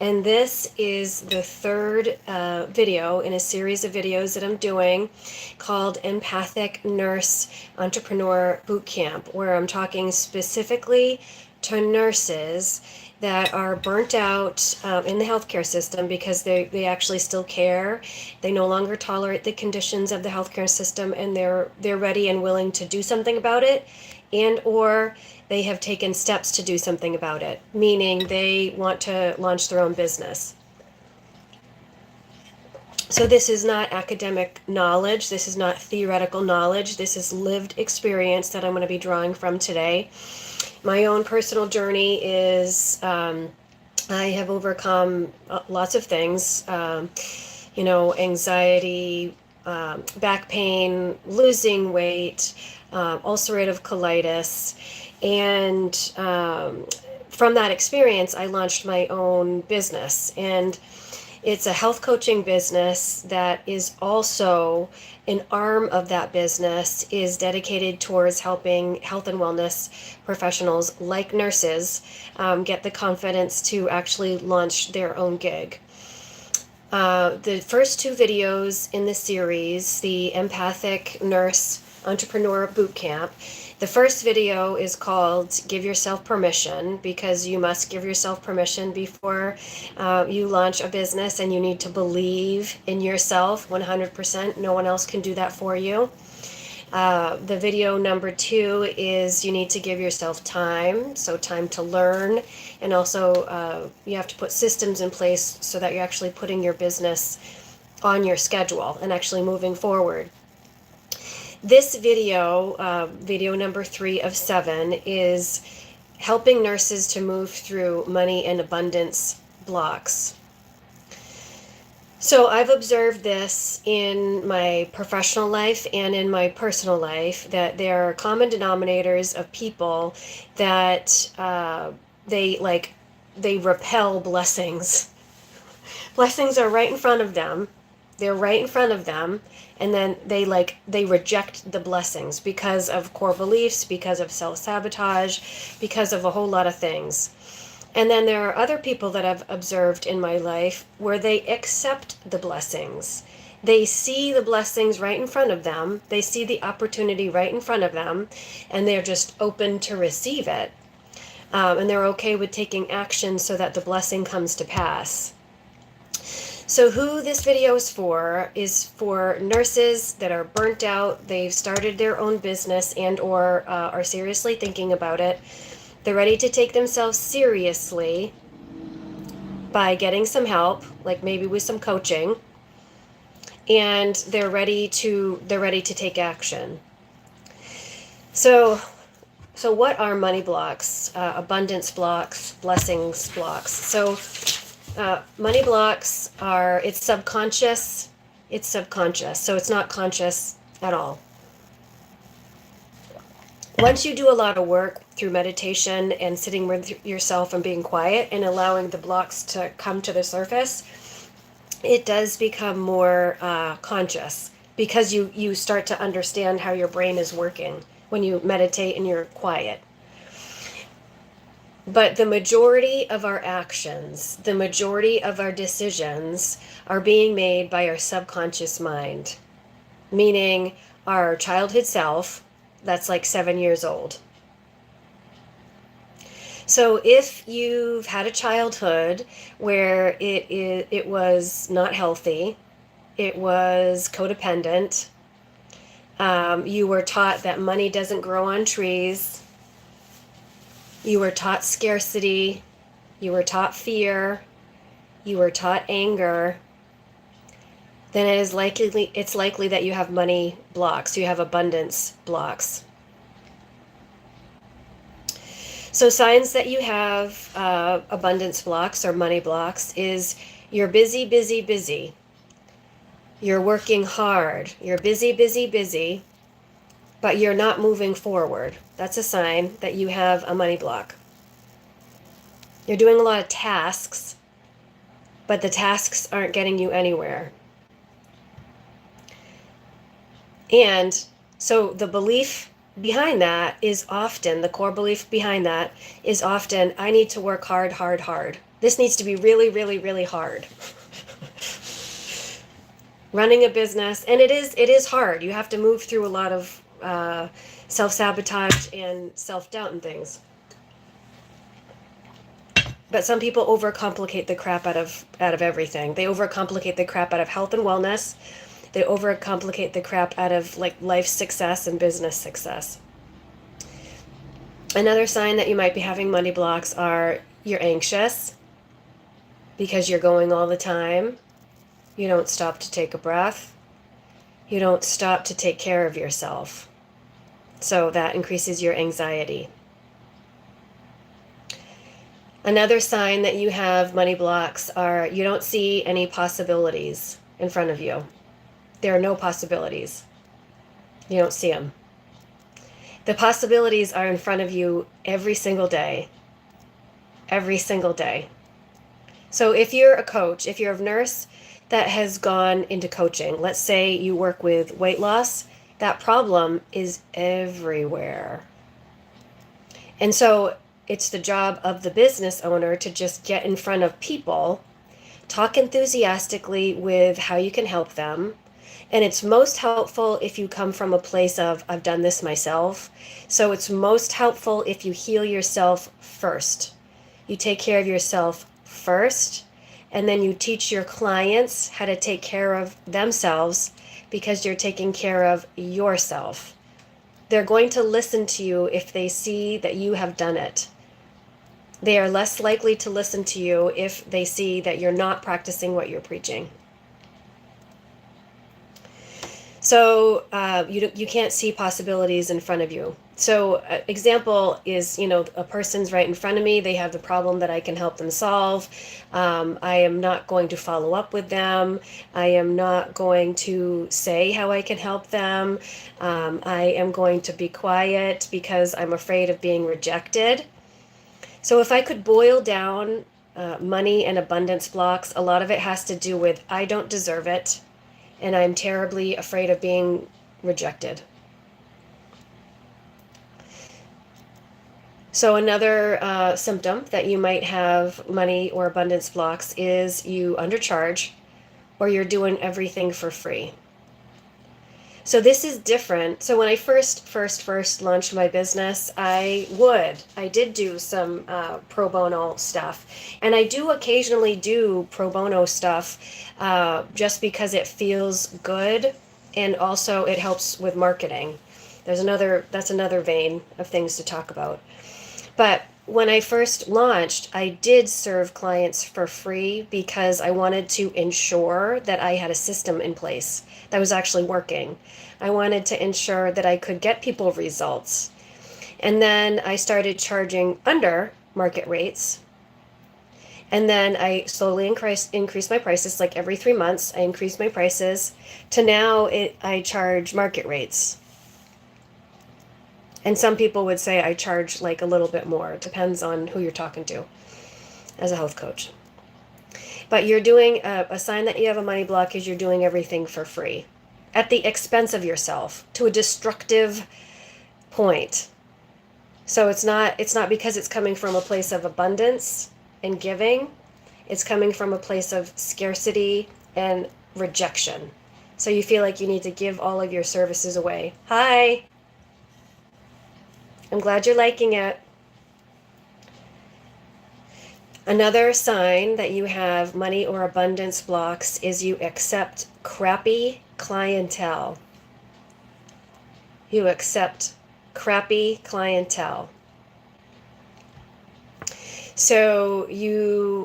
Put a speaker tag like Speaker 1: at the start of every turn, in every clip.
Speaker 1: And this is the third video in a series of videos that I'm doing called Empathic Entrepreneur Bootcamp, where I'm talking specifically to nurses that are burnt out in the healthcare system because they actually still care. They no longer tolerate the conditions of the healthcare system, and they're ready and willing to do something about it, and or they have taken steps to do something about it, meaning they want to launch their own business. So this is not academic knowledge. This is not theoretical knowledge. This is lived experience that I'm going to be drawing from today. My own personal journey is I have overcome lots of things, anxiety, back pain, losing weight, ulcerative colitis. And from that experience, I launched my own business. And it's a health coaching business that is also an arm of that business is dedicated towards helping health and wellness professionals like nurses get the confidence to actually launch their own gig. The first two videos in the series, the Empathic Entrepreneur Bootcamp, the first video is called Give Yourself Permission, because you must give yourself permission before you launch a business, and you need to believe in yourself 100%. No one else can do that for you. The video number 2 is you need to give yourself time, so time to learn, and also you have to put systems in place so that you're actually putting your business on your schedule and actually moving forward. This video, video number 3 of 7, is helping nurses to move through money and abundance blocks. So I've observed this in my professional life and in my personal life, that there are common denominators of people that they repel blessings. Blessings are right in front of them. They're right in front of them, and then they reject the blessings because of core beliefs, because of self-sabotage, because of a whole lot of things. And then there are other people that I've observed in my life where they accept the blessings. They see the blessings right in front of them. They see the opportunity right in front of them, and they're just open to receive it. And they're okay with taking action so that the blessing comes to pass. So who this video is for nurses that are burnt out. They've started their own business and or are seriously thinking about it. They're ready to take themselves seriously by getting some help, like maybe with some coaching, and they're ready to take action. So what are money blocks, abundance blocks, blessings blocks? So money blocks are, it's subconscious, so it's not conscious at all. Once you do a lot of work through meditation and sitting with yourself and being quiet and allowing the blocks to come to the surface, it does become more conscious, because you start to understand how your brain is working when you meditate and you're quiet. But the majority of our actions, the majority of our decisions are being made by our subconscious mind, meaning our childhood self that's like 7 years old. So if you've had a childhood where it was not healthy, it was codependent, you were taught that money doesn't grow on trees, you were taught scarcity, you were taught fear, you were taught anger, then it's likely that you have money blocks, you have abundance blocks. So signs that you have abundance blocks or money blocks is you're busy, busy, busy. You're working hard. You're busy, busy, busy, but you're not moving forward. That's a sign that you have a money block. You're doing a lot of tasks, but the tasks aren't getting you anywhere. And so the belief behind that is often, the core belief behind that is often, I need to work hard, hard, hard. This needs to be really, really, really hard. Running a business, and it is hard. You have to move through a lot of self-sabotage and self-doubt and things. But some people overcomplicate the crap out of everything. They overcomplicate the crap out of health and wellness. They overcomplicate the crap out of like life success and business success. Another sign that you might be having money blocks are you're anxious because you're going all the time. You don't stop to take a breath. You don't stop to take care of yourself. So that increases your anxiety. Another sign that you have money blocks are you don't see any possibilities in front of you. There are no possibilities. You don't see them. The possibilities are in front of you every single day. Every single day. So if you're a coach, if you're a nurse that has gone into coaching, let's say you work with weight loss, that problem is everywhere. And so it's the job of the business owner to just get in front of people, talk enthusiastically with how you can help them. And it's most helpful if you come from a place of, I've done this myself. So it's most helpful if you heal yourself first. You take care of yourself first, and then you teach your clients how to take care of themselves because you're taking care of yourself. They're going to listen to you if they see that you have done it. They are less likely to listen to you if they see that you're not practicing what you're preaching. So you can't see possibilities in front of you. So example is, a person's right in front of me. They have the problem that I can help them solve. I am not going to follow up with them. I am not going to say how I can help them. I am going to be quiet because I'm afraid of being rejected. So if I could boil down money and abundance blocks, a lot of it has to do with I don't deserve it, and I'm terribly afraid of being rejected. So another symptom that you might have money or abundance blocks is you undercharge or you're doing everything for free. So this is different. So when I first launched my business, I did do some pro bono stuff. And I do occasionally do pro bono stuff just because it feels good, and also it helps with marketing. That's another vein of things to talk about. But when I first launched, I did serve clients for free because I wanted to ensure that I had a system in place that was actually working. I wanted to ensure that I could get people results. And then I started charging under market rates. And then I slowly increased my prices, like every 3 months. I increased my prices to now I charge market rates. And some people would say I charge like a little bit more. It depends on who you're talking to as a health coach. But you're doing a sign that you have a money block is you're doing everything for free at the expense of yourself to a destructive point. So it's not because it's coming from a place of abundance and giving. It's coming from a place of scarcity and rejection. So you feel like you need to give all of your services away. Hi. I'm glad you're liking it. Another sign that you have money or abundance blocks is you accept crappy clientele. You accept crappy clientele. So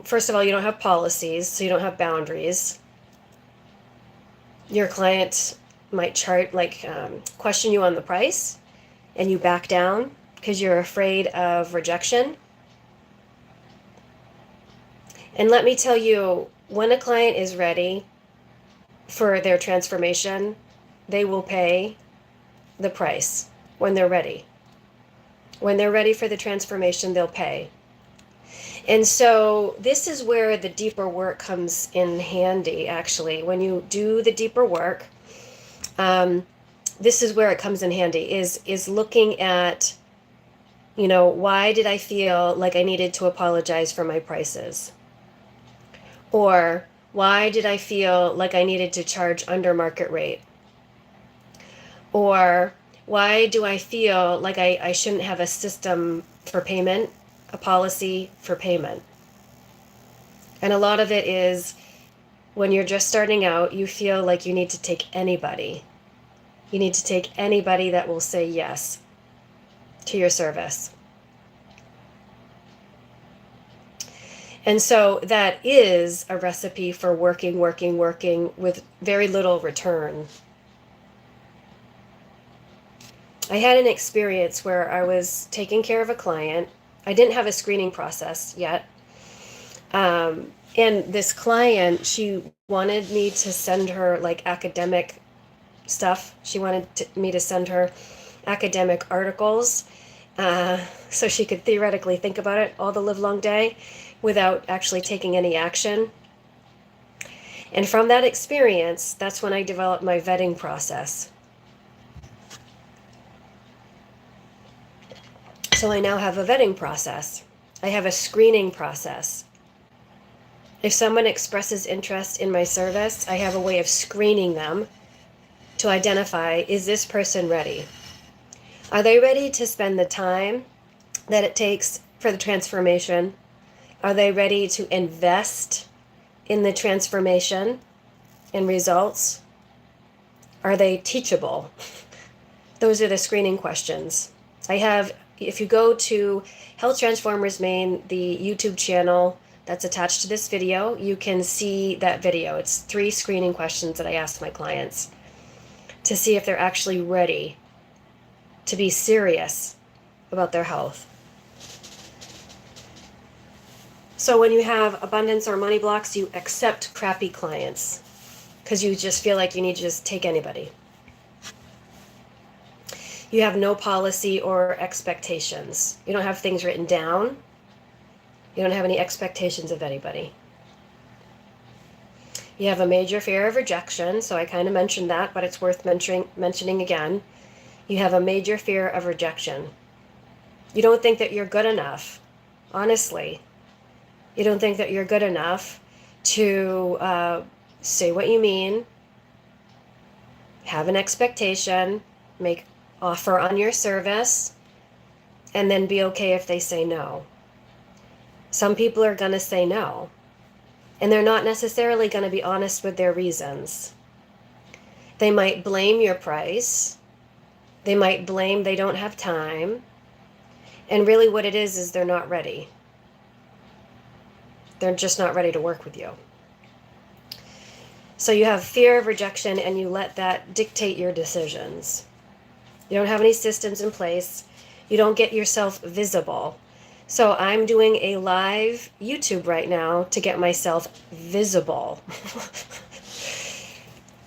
Speaker 1: first of all, you don't have policies, so you don't have boundaries. Your client might question you on the price, and you back down because you're afraid of rejection. And let me tell you, when a client is ready for their transformation, they will pay the price when they're ready. When they're ready for the transformation, they'll pay. And so this is where the deeper work comes in handy, actually. When you do the deeper work, this is where it comes in handy, is looking at, why did I feel like I needed to apologize for my prices? Or why did I feel like I needed to charge under market rate? Or why do I feel like I shouldn't have a system for payment, a policy for payment? And a lot of it is when you're just starting out, you feel like you need to take anybody. You need to take anybody that will say yes to your service. And so that is a recipe for working with very little return. I had an experience where I was taking care of a client. I didn't have a screening process yet. And this client, she wanted me to send her like academic stuff. She wanted me to send her academic articles so she could theoretically think about it all the livelong day without actually taking any action. And from that experience, that's when I developed my vetting process. So I now have a vetting process. I have a screening process. If someone expresses interest in my service, I have a way of screening them to identify, is this person ready? Are they ready to spend the time that it takes for the transformation? Are they ready to invest in the transformation and results? Are they teachable? Those are the screening questions. If you go to Health Transformers Maine, the YouTube channel that's attached to this video, you can see that video. It's 3 screening questions that I ask my clients to see if they're actually ready to be serious about their health. So when you have abundance or money blocks, you accept crappy clients because you just feel like you need to just take anybody. You have no policy or expectations. You don't have things written down. You don't have any expectations of anybody. You have a major fear of rejection, so I kind of mentioned that, but it's worth mentioning again. You have a major fear of rejection. You don't think that you're good enough, honestly. You don't think that you're good enough to say what you mean, have an expectation, make offer on your service, and then be okay if they say no. Some people are going to say no, and they're not necessarily going to be honest with their reasons. They might blame your price. They might blame they don't have time. And really what it is they're not ready. They're just not ready to work with you. So you have fear of rejection, and you let that dictate your decisions. You don't have any systems in place. You don't get yourself visible. So I'm doing a live YouTube right now to get myself visible.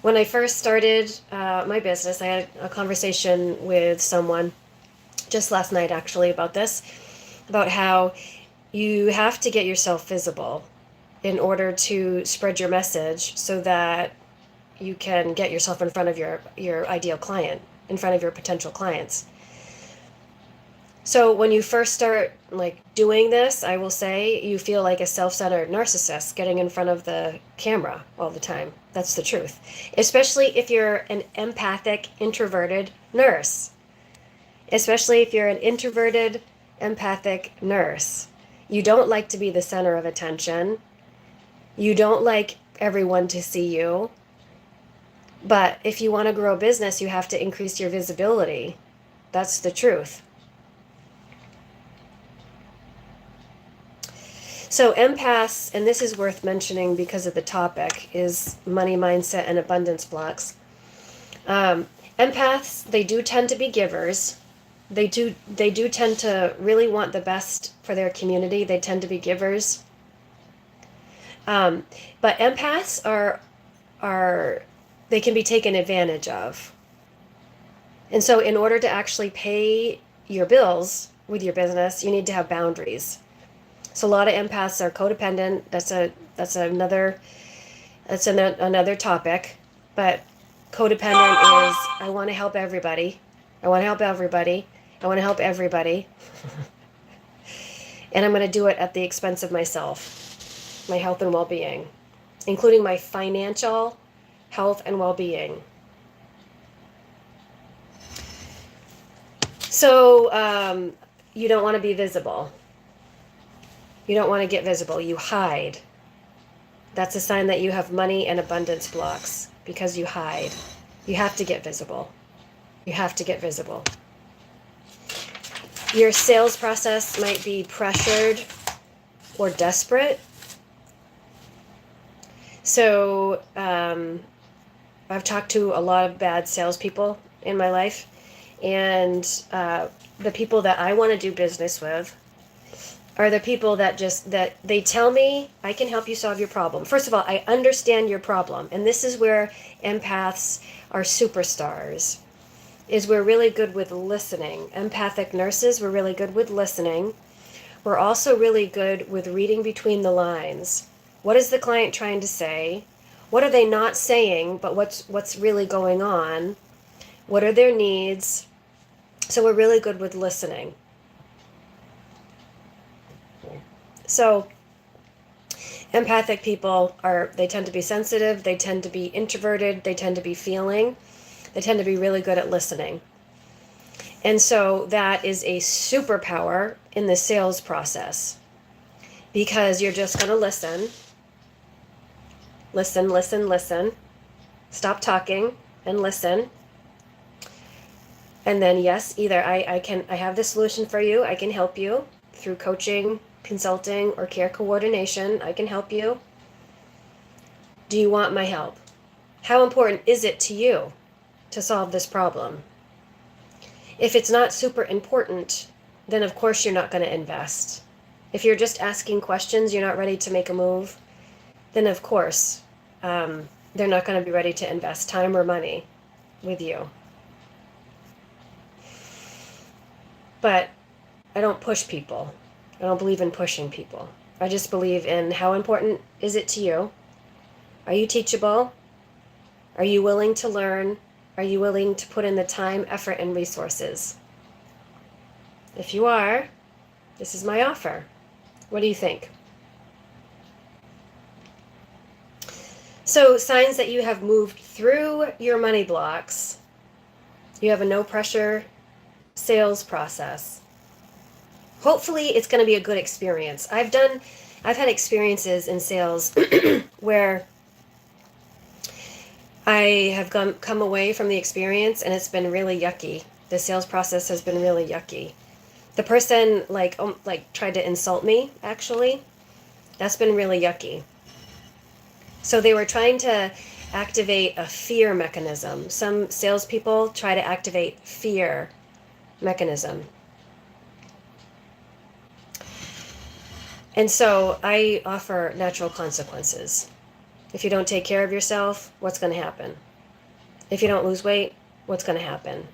Speaker 1: When I first started my business, I had a conversation with someone just last night actually about this, about how you have to get yourself visible in order to spread your message so that you can get yourself in front of your ideal client, in front of your potential clients. So when you first start like doing this, I will say you feel like a self-centered narcissist getting in front of the camera all the time. That's the truth. Especially if you're an empathic, introverted nurse. Especially if you're an introverted, empathic nurse. You don't like to be the center of attention. You don't like everyone to see you. But if you want to grow a business, you have to increase your visibility. That's the truth. So empaths, and this is worth mentioning because of the topic, is money mindset and abundance blocks. Empaths, they do tend to be givers. They do tend to really want the best for their community. They tend to be givers. But empaths they can be taken advantage of. And so in order to actually pay your bills with your business, you need to have boundaries. So a lot of empaths are codependent. That's another topic. But codependent is, I want to help everybody. I want to help everybody. I want to help everybody. And I'm going to do it at the expense of myself. my health and well-being, including my financial health and well-being. So you don't want to be visible. You don't want to get visible. You hide. That's a sign that you have money and abundance blocks, because you hide. You have to get visible. You have to get visible. Your sales process might be pressured or desperate. So I've talked to a lot of bad salespeople in my life, and the people that I want to do business with are the people that they tell me, I can help you solve your problem. First of all, I understand your problem. And this is where empaths are superstars, is we're really good with listening. Empathic nurses, we're really good with listening. We're also really good with reading between the lines. What is the client trying to say? What are they not saying, but what's really going on? What are their needs? So we're really good with listening. So empathic people they tend to be sensitive, they tend to be introverted, they tend to be feeling, they tend to be really good at listening. And so that is a superpower in the sales process, because you're just going to listen. Listen, listen, listen. Stop talking and listen. And then, yes, either I have the solution for you. I can help you through coaching, consulting, or care coordination. I can help you. Do you want my help? How important is it to you to solve this problem? If it's not super important, then of course you're not going to invest. If you're just asking questions, you're not ready to make a move, then of course they're not going to be ready to invest time or money with you. But I don't push people. I don't believe in pushing people. I just believe in how important is it to you? Are you teachable? Are you willing to learn? Are you willing to put in the time, effort, and resources? If you are, this is my offer. What do you think? So, signs that you have moved through your money blocks. You have a no pressure sales process. Hopefully it's going to be a good experience. I've had experiences in sales where I have come away from the experience and it's been really yucky. The sales process has been really yucky. The person tried to insult me, actually. That's been really yucky. So they were trying to activate a fear mechanism. Some salespeople try to activate fear mechanism. And so I offer natural consequences. If you don't take care of yourself, what's going to happen? If you don't lose weight, what's going to happen?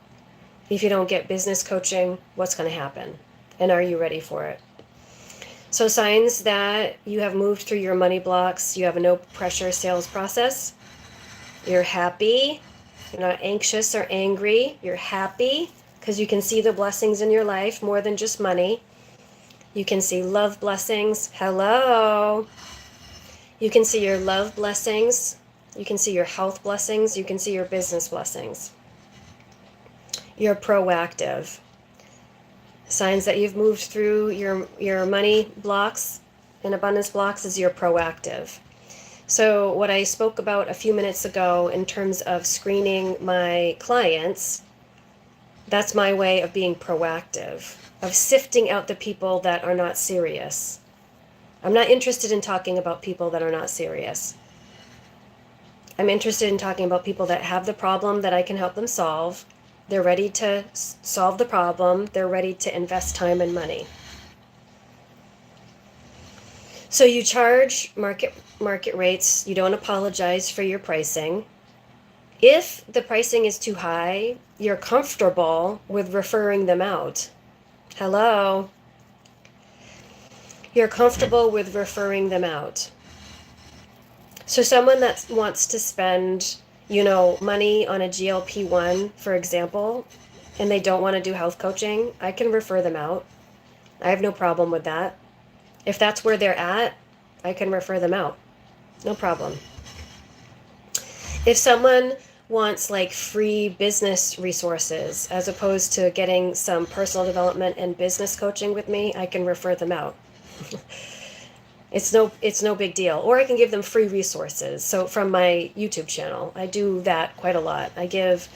Speaker 1: If you don't get business coaching, what's going to happen? And are you ready for it? So signs that you have moved through your money blocks, you have a no pressure sales process, you're happy, you're not anxious or angry, you're happy because you can see the blessings in your life more than just money. You can see love blessings. Hello. You can see your love blessings. You can see your health blessings. You can see your business blessings. You're proactive. Signs that you've moved through your money blocks and abundance blocks is you're proactive. So what I spoke about a few minutes ago in terms of screening my clients, that's my way of being proactive, of sifting out the people that are not serious. I'm not interested in talking about people that are not serious. I'm interested in talking about people that have the problem that I can help them solve. They're ready to solve the problem. They're ready to invest time and money. So you charge market rates. You don't apologize for your pricing. If the pricing is too high, you're comfortable with referring them out. Hello. You're comfortable with referring them out. So someone that wants to spend, money on a GLP-1, for example, and they don't want to do health coaching, I can refer them out. I have no problem with that. If that's where they're at, I can refer them out. No problem. If someone wants like free business resources as opposed to getting some personal development and business coaching with me, I can refer them out. It's no big deal. Or I can give them free resources. So from my YouTube channel, I do that quite a lot. I give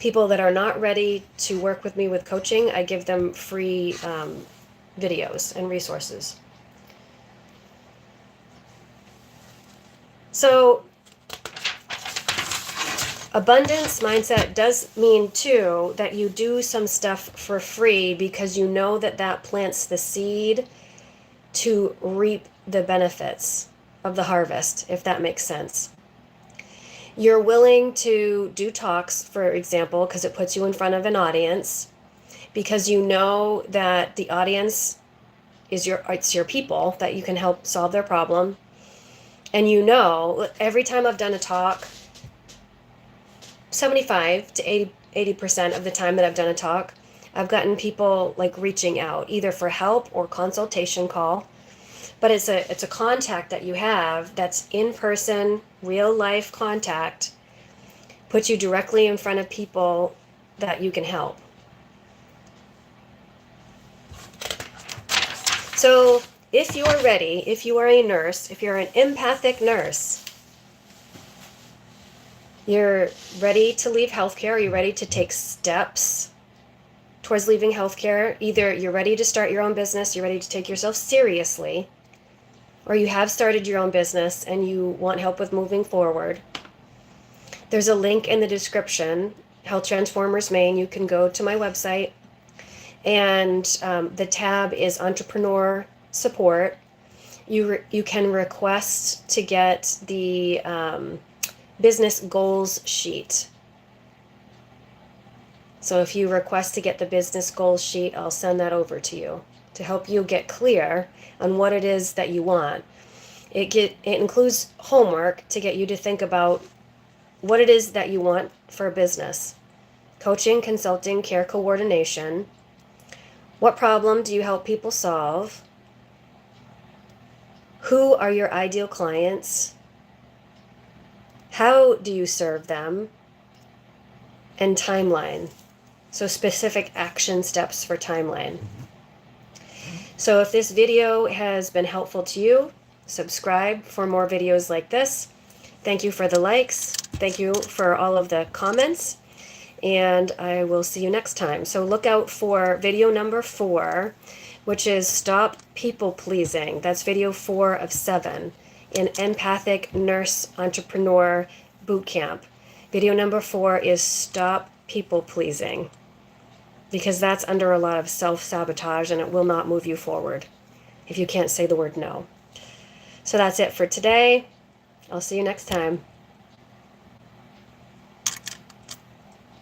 Speaker 1: people that are not ready to work with me with coaching, I give them free videos and resources. So abundance mindset does mean too that you do some stuff for free because you know that that plants the seed to reap the benefits of the harvest, if that makes sense. You're willing to do talks, for example, because it puts you in front of an audience, because you know that the audience is your people, that you can help solve their problem. And you know, every time I've done a talk, 75 to 80% of the time that I've done a talk, I've gotten people like reaching out either for help or consultation call. But it's a contact that you have that's in person, real life contact, puts you directly in front of people that you can help. So if you are ready, if you are a nurse, if you're an empathic nurse, you're ready to leave healthcare, you're ready to take steps towards leaving healthcare. Either you're ready to start your own business, you're ready to take yourself seriously, or you have started your own business and you want help with moving forward. There's a link in the description, Health Transformers Maine. You can go to my website, and the tab is Entrepreneur Support. You can request to get the business goals sheet. So if you request to get the business goals sheet, I'll send that over to you to help you get clear on what it is that you want. It includes homework to get you to think about what it is that you want for a business. Coaching, consulting, care coordination. What problem do you help people solve? Who are your ideal clients? How do you serve them? And timeline. So specific action steps for timeline. So if this video has been helpful to you, subscribe for more videos like this. Thank you for the likes. Thank you for all of the comments. And I will see you next time. So look out for video number 4, which is Stop People Pleasing. That's video 4 of 7 in Empathic Nurse Entrepreneur Bootcamp. Video number 4 is Stop People Pleasing, because that's under a lot of self-sabotage and it will not move you forward if you can't say the word no. So that's it for today. I'll see you next time.